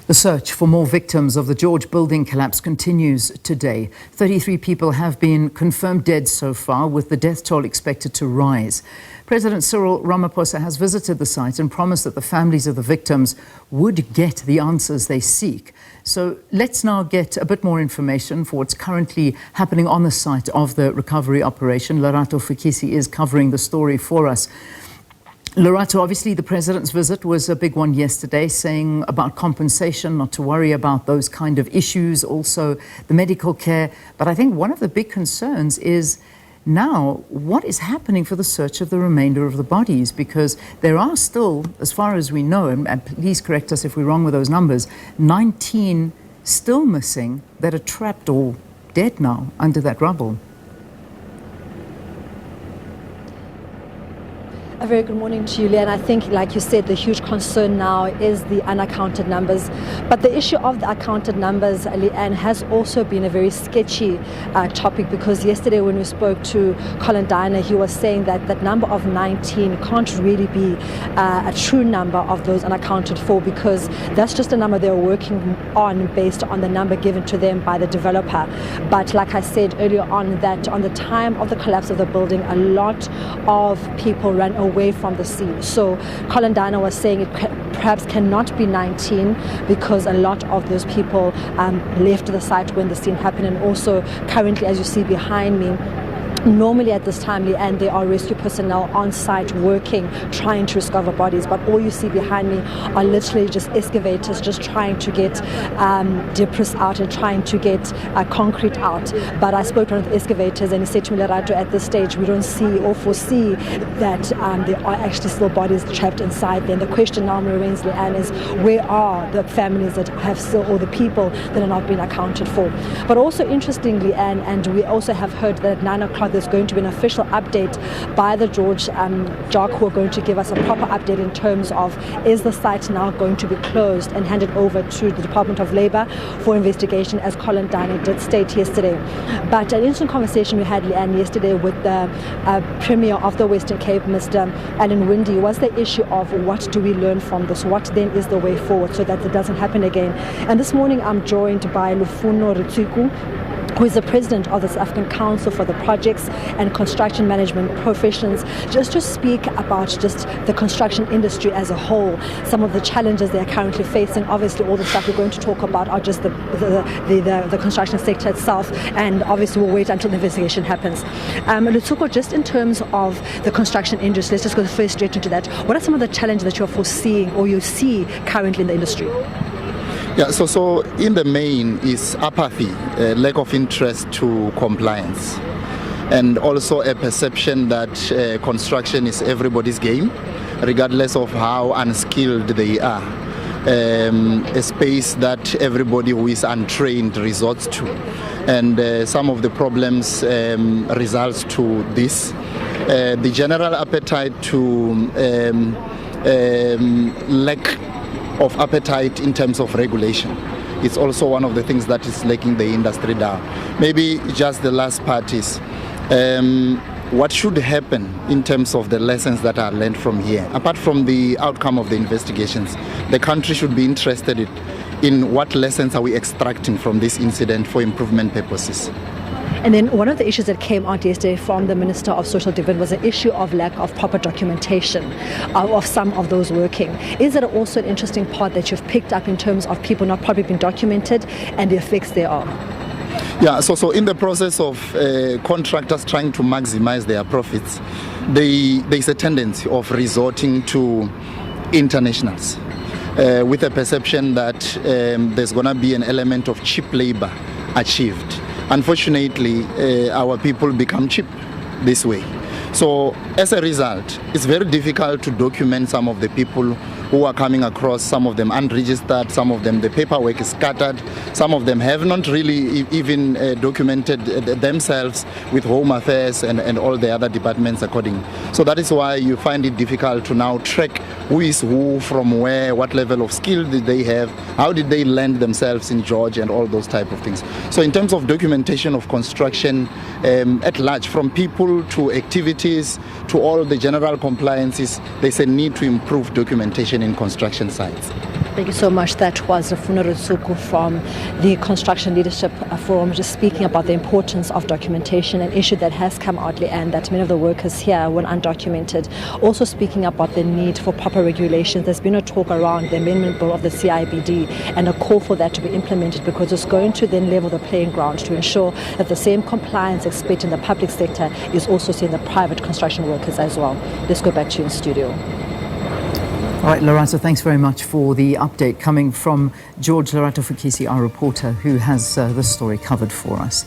The search for more victims of the George building collapse continues today. 33 people have been confirmed dead so far, with the death toll expected to rise. President Cyril Ramaphosa has visited the site and promised that the families of the victims would get the answers they seek. So let's now get a bit more information for what's currently happening on the site of the recovery operation. Lerato Fekisi is covering the story for us. Lerato, obviously the president's visit was a big one yesterday, saying about compensation, not to worry about those kind of issues, also the medical care. But I think one of the big concerns is now what is happening for the search of the remainder of the bodies, because there are still, as far as we know, and please correct us if we're wrong with those numbers, 19 still missing that are trapped or dead now under that rubble. A very good morning to you, Leah. And I think, like you said, the huge concern now is the unaccounted numbers. But the issue of the accounted numbers, Leanne, has also been a very sketchy topic, because yesterday when we spoke to Colin Diner, he was saying that that number of 19 can't really be a true number of those unaccounted for, because that's just a number they're working on based on the number given to them by the developer. But like I said earlier on, that on the time of the collapse of the building, a lot of people ran away from the scene. So Colin Diner was saying it perhaps cannot be 19, because a lot of those people left the site when the scene happened. And also currently, as you see behind me, normally at this time, and there are rescue personnel on site working, trying to recover bodies, but all you see behind me are literally just excavators just trying to get debris out and trying to get concrete out. But I spoke to one of the excavators and he said to me, Lerato, at this stage we don't see or foresee that there are actually still bodies trapped inside. Then the question now remains, Leanne, is where are the families that have still, or the people that are not being accounted for? But also interestingly, and we also have heard that at 9 o'clock there's going to be an official update by the George JOC, who are going to give us a proper update in terms of, is the site now going to be closed and handed over to the Department of Labour for investigation, as Colin Diner did state yesterday. But an interesting conversation we had, Leanne, yesterday with the Premier of the Western Cape, Mr. Alan Windy, was the issue of what do we learn from this? What then is the way forward so that it doesn't happen again? And this morning I'm joined by Lufuno Ratsiku, who is the president of the South African Council for the Projects and Construction Management Professions, just to speak about just the construction industry as a whole, some of the challenges they are currently facing. Obviously, all the stuff we're going to talk about are just the construction sector itself, and obviously we'll wait until the investigation happens. Lutsuko, just in terms of the construction industry, let's just go first straight into that. What are some of the challenges that you're foreseeing or you see currently in the industry? Yeah, so in the main is apathy, lack of interest to compliance, and also a perception that construction is everybody's game, regardless of how unskilled they are. A space that everybody who is untrained resorts to, and some of the problems results to this. The general appetite to lack of appetite in terms of regulation. It's also one of the things that is lacking the industry down. Maybe just the last part is what should happen in terms of the lessons that are learned from here. Apart from the outcome of the investigations, the country should be interested in what lessons are we extracting from this incident for improvement purposes. And then one of the issues that came out yesterday from the Minister of Social Development was the issue of lack of proper documentation of some of those working. Is it also an interesting part that you've picked up in terms of people not probably being documented and the effects thereof? Yeah, so in the process of contractors trying to maximize their profits, there's a tendency of resorting to internationals with a perception that there's going to be an element of cheap labor achieved. Unfortunately, our people become cheap this way. So as a result, it's very difficult to document some of the people who are coming across, some of them unregistered, some of them the paperwork is scattered, some of them have not really even documented themselves with Home Affairs and all the other departments according. So that is why you find it difficult to now track who is who, from where, what level of skill did they have, how did they land themselves in George, and all those type of things. So in terms of documentation of construction at large, from people to activities to all the general compliances, there's a need to improve documentation in construction sites. Thank you so much. That was Lufuno Ratsiku from the Construction Leadership Forum, just speaking about the importance of documentation, an issue that has come out, and that many of the workers here were undocumented. Also speaking about the need for proper regulations. There's been a talk around the amendment bill of the CIBD and a call for that to be implemented, because it's going to then level the playing ground to ensure that the same compliance expected in the public sector is also seen in the private construction workers as well. Let's go back to you in studio. All right, Lerato, thanks very much for the update coming from George Lerato Fekisi, our reporter, who has this story covered for us.